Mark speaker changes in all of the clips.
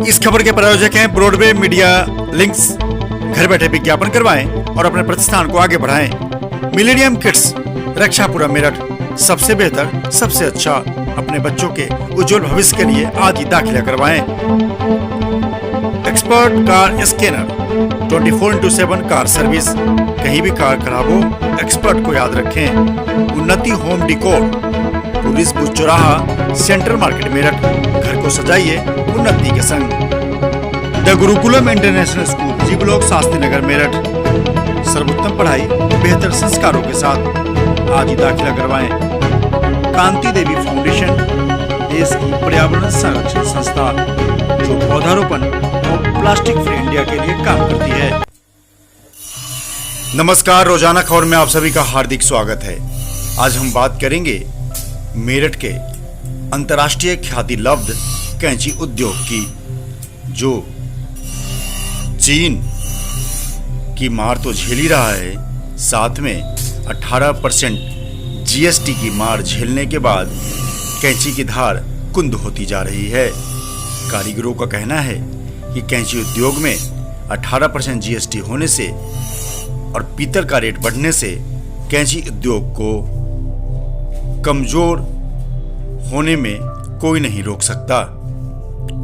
Speaker 1: इस खबर के प्रायोजक हैं ब्रॉडवे मीडिया लिंक्स। घर बैठे विज्ञापन करवाएं और अपने प्रतिष्ठान को आगे बढ़ाएं। Millennium Kids, Rakshapura Meerut. सबसे बेहतर, सबसे अच्छा। अपने बच्चों के उज्जवल भविष्य के लिए आज ही दाखिला करवाएं। Expert car scanner, 24/7 car service. कहीं भी कार खराब हो, एक्सपर्ट को याद रखें। Unnati Home Decor, police booth चौराहा, सेंट्रल मार्केट मेरठ। घर को सजाइए उन्नति के संग। The Gurukulam International School, G block, Shastri Nagar, Meerut. सर्वोत्तम पढ़ाई बेहतर संस्कारों के साथ। आज ही दाखिला करवाएं। कांति देवी फाउंडेशन, देश की पर्यावरण संरक्षण संस्था जो पौधारोपण और प्लास्टिक फ्री इंडिया के लिए काम करती है। नमस्कार, रोजाना खबर में आप सभी का हार्दिक स्वागत है। आज हम बात करेंगे मेरठ के अंतर्राष्ट्रीय ख्याति लब्ध कैंची उद्योग की, जो चीन की मार तो झेल ही रहा है, साथ में 18% जीएसटी की मार झेलने के बाद कैंची की धार कुंद होती जा रही है। कारीगरों का कहना है कि कैंची उद्योग में 18% जीएसटी होने से और पीतल का रेट बढ़ने से कैंची उद्योग को कमजोर होने में कोई नहीं रोक सकता।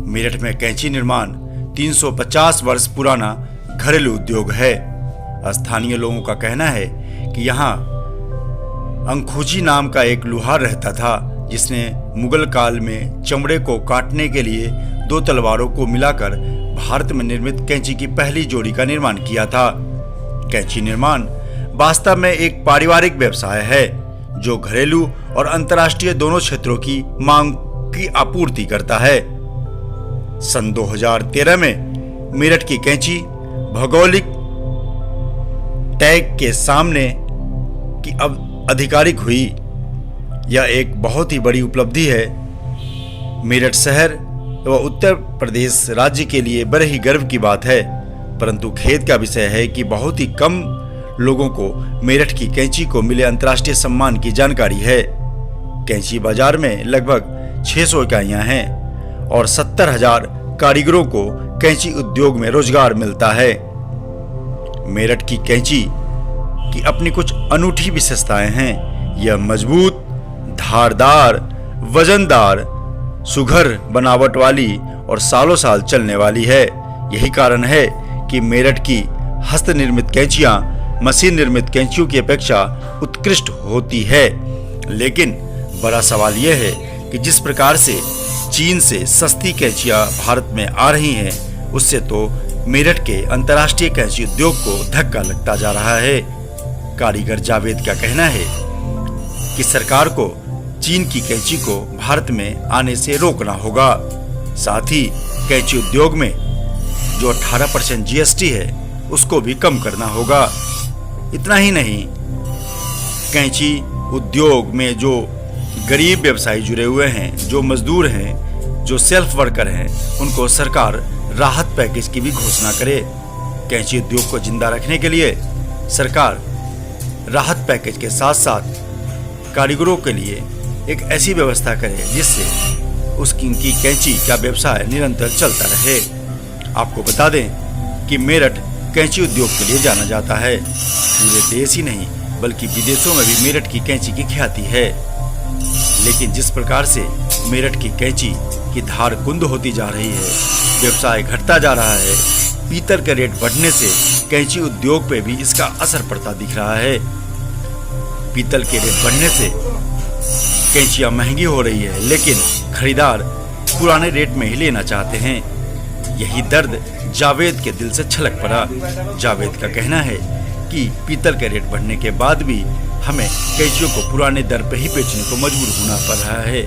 Speaker 1: मेरठ में कैंची निर्माण 350 वर्ष पुराना घरेलू उद्योग है। स्थानीय लोगों का कहना है कि यहाँ अंखुजी नाम का एक लुहार रहता था, जिसने मुगल काल में चमड़े को काटने के लिए 2 तलवारों को मिलाकर भारत में निर्मित कैंची की पहली जोड़ी का निर्माण किया था। कैंची निर्माण वास्तव में एक पारिवारिक व्यवसाय है जो घरेलू और अंतर्राष्ट्रीय दोनों क्षेत्रों की मांग की आपूर्ति करता है। सन 2013 में मेरठ की कैंची भौगोलिक टैग के सामने की अब आधिकारिक हुई। यह एक बहुत ही बड़ी उपलब्धि है। मेरठ शहर व उत्तर प्रदेश राज्य के लिए बड़े ही गर्व की बात है, परंतु खेद का विषय है कि बहुत ही कम लोगों को मेरठ की कैंची को मिले अंतर्राष्ट्रीय सम्मान की जानकारी है। कैंची बाजार में लगभग 600 इकाइयां हैं और 70,000 कारीगरों को कैंची उद्योग में रोजगार मिलता है। मेरठ की कैंची की अपनी कुछ अनूठी विशेषताएं हैं। यह मजबूत, धारदार, वजनदार, सुघर बनावट वाली और सालों साल चलने वाली है। यही कारण है कि मेरठ की हस्त निर्मित कैंचियां मशीन निर्मित कैंचियों की अपेक्षा उत्कृष्ट होती है। लेकिन बड़ा सवाल यह है कि जिस प्रकार से चीन से सस्ती कैंचियां भारत में आ रही हैं, उससे तो मेरठ के अंतर्राष्ट्रीय कैंची उद्योग को धक्का लगता जा रहा है। कारीगर जावेद का कहना है कि सरकार को चीन की कैंची को भारत में आने से रोकना होगा। साथ ही कैंची उद्योग में जो 18% जीएसटी है उसको भी कम करना होगा। इतना ही नहीं, कैंची उद्योग में जो गरीब व्यवसायी जुड़े हुए हैं, जो मजदूर हैं, जो सेल्फ वर्कर हैं, उनको सरकार राहत पैकेज की भी घोषणा करे। कैंची उद्योग को जिंदा रखने के लिए सरकार राहत पैकेज के साथ साथ कारीगरों के लिए एक ऐसी व्यवस्था करे जिससे उनकी कैंची का व्यवसाय निरंतर चलता रहे। आपको बता दें कि मेरठ कैंची उद्योग के लिए जाना जाता है। पूरे देश ही नहीं बल्कि विदेशों में भी मेरठ की कैंची की ख्याति है। लेकिन जिस प्रकार से मेरठ की कैंची की धार कुंद होती जा रही है, व्यवसाय घटता जा रहा है, पीतल के रेट बढ़ने से कैंची उद्योग पे भी इसका असर पड़ता दिख रहा है। पीतल के रेट बढ़ने से कैंचियां महंगी हो रही है, लेकिन खरीदार पुराने रेट में ही लेना चाहते हैं। यही दर्द जावेद के दिल से छलक पड़ा। जावेद का कहना है कि पीतल के रेट बढ़ने के बाद भी हमें कैंचियों को पुराने दर पर ही बेचने को मजबूर होना पड़ रहा है।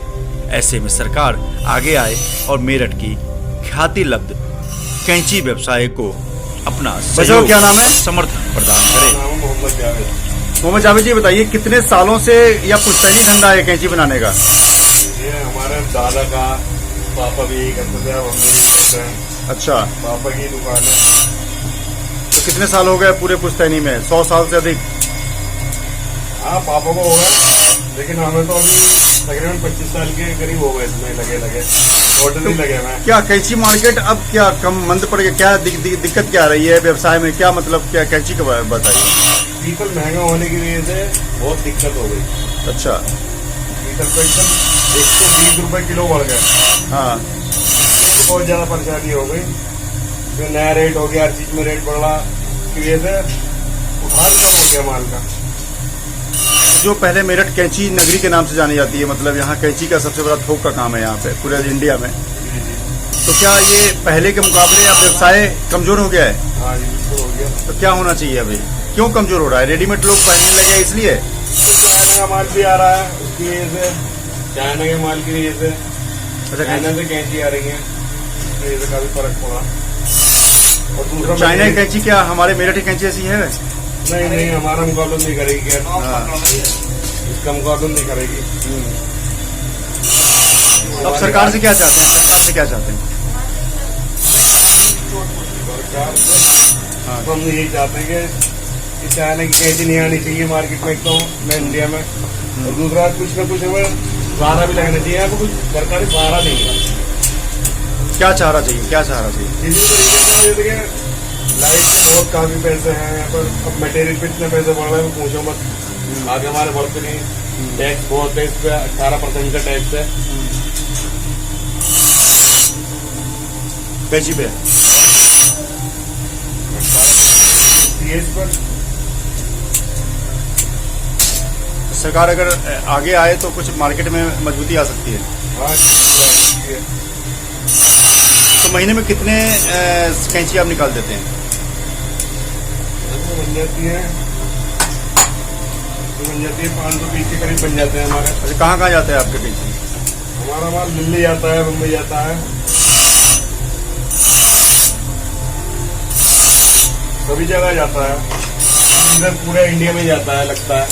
Speaker 1: ऐसे में सरकार आगे आए और मेरठ की ख्याति लब्ध कैंची व्यवसाय को अपना सहयोग,
Speaker 2: क्या नाम है,
Speaker 1: समर्थन प्रदान करे।
Speaker 2: मोहम्मद जावेद जी, बताइए कितने सालों से या पुश्तैनी धंधा है कैंची बनाने का?
Speaker 3: ये हमारे दादा का, पापा भी करते थे, हम भी करते हैं।
Speaker 2: अच्छा,
Speaker 3: पापा की दुकान है।
Speaker 2: तो कितने साल हो गए पूरे पुश्तैनी में? 100 साल से अधिक?
Speaker 3: हाँ, पापा को हो गया, लेकिन हमें तो अभी तकरीबन 25 साल के करीब हो गए इसमें लगे टोटली लगे हुए हैं।
Speaker 2: क्या कैंची मार्केट अब क्या कम मंद पड़ गया? क्या दिक्कत क्या आ रही है व्यवसाय में? क्या मतलब क्या कैंची का बताइए।
Speaker 3: पीतल महंगा होने की वजह से बहुत दिक्कत हो गई।
Speaker 2: अच्छा।
Speaker 3: पीतल तो एकदम 120 रुपए किलो बढ़ गए।
Speaker 2: हाँ।
Speaker 3: बहुत ज्यादा परेशानी हो गई। जो नया रेट हो गया, हर चीज में रेट बढ़ रहा की वजह से उधार कम हो गया माल का।
Speaker 2: जो पहले मेरठ कैंची नगरी के नाम से जानी जाती है, मतलब यहाँ कैंची का सबसे बड़ा थोक का काम है यहाँ पे पूरे इंडिया में, तो क्या ये पहले के मुकाबले अब व्यवसाय कमजोर हो गया है?
Speaker 3: हाँ जी, बिल्कुल हो गया।
Speaker 2: तो क्या होना चाहिए अभी? क्यों कमजोर हो रहा है? रेडीमेड लोग पहनने लगे इसलिए?
Speaker 3: चाइना का माल भी आ रहा है, उसकी वजह से, चाइना के माल की वजह से,
Speaker 2: अच्छा,
Speaker 3: चाइना से कैंची आ रही है, उसकी वजह से काफी फर्क पड़ा। और दूसरा
Speaker 2: चाइना की कैंची क्या हमारे मेरठ की कैंची ऐसी है?
Speaker 3: नहीं, हमारा मुकाबला नहीं करेगी क्या?
Speaker 2: हाँ।
Speaker 3: इसका मुकाबला नहीं करेगी।
Speaker 2: अब सरकार से क्या चाहते हैं? सरकार से क्या चाहते हैं?
Speaker 3: सरकार से हम यही चाहते हैं कि चाइना की कैंची नहीं आनी चाहिए मार्केट में, एक तो मैं इंडिया में, और दूसरा कुछ ना कुछ हमें सहारा भी लगना चाहिए। यहाँ पर कुछ सरकारी सहारा नहीं है।
Speaker 2: क्या चाहना चाहिए? क्या चाहना चाहिए?
Speaker 3: इसी तरीके से लाइट में बहुत काफी पैसे हैं यहाँ पर। अब मटेरियल पे इतने पैसे बढ़ रहे हैं, पूछो मत। आगे हमारे बढ़ते नहीं। टैक्स बहुत है इस पे, 18% का टैक्स है
Speaker 2: कैंची पे।
Speaker 3: सीएस पर।
Speaker 2: सरकार अगर आगे आए तो कुछ मार्केट में मजबूती आ सकती है।
Speaker 3: हाँ,
Speaker 2: तो महीने में कितने कैंची आप निकाल देते हैं?
Speaker 3: बन जाती है 520 के करीब बन जाते हैं हमारे।
Speaker 2: अच्छा, कहाँ कहाँ जाते हैं आपके कैंची?
Speaker 3: हमारा माल दिल्ली जाता है, मुंबई जाता है, सभी जगह जाता है। इधर पूरे इंडिया में जाता है लगता है।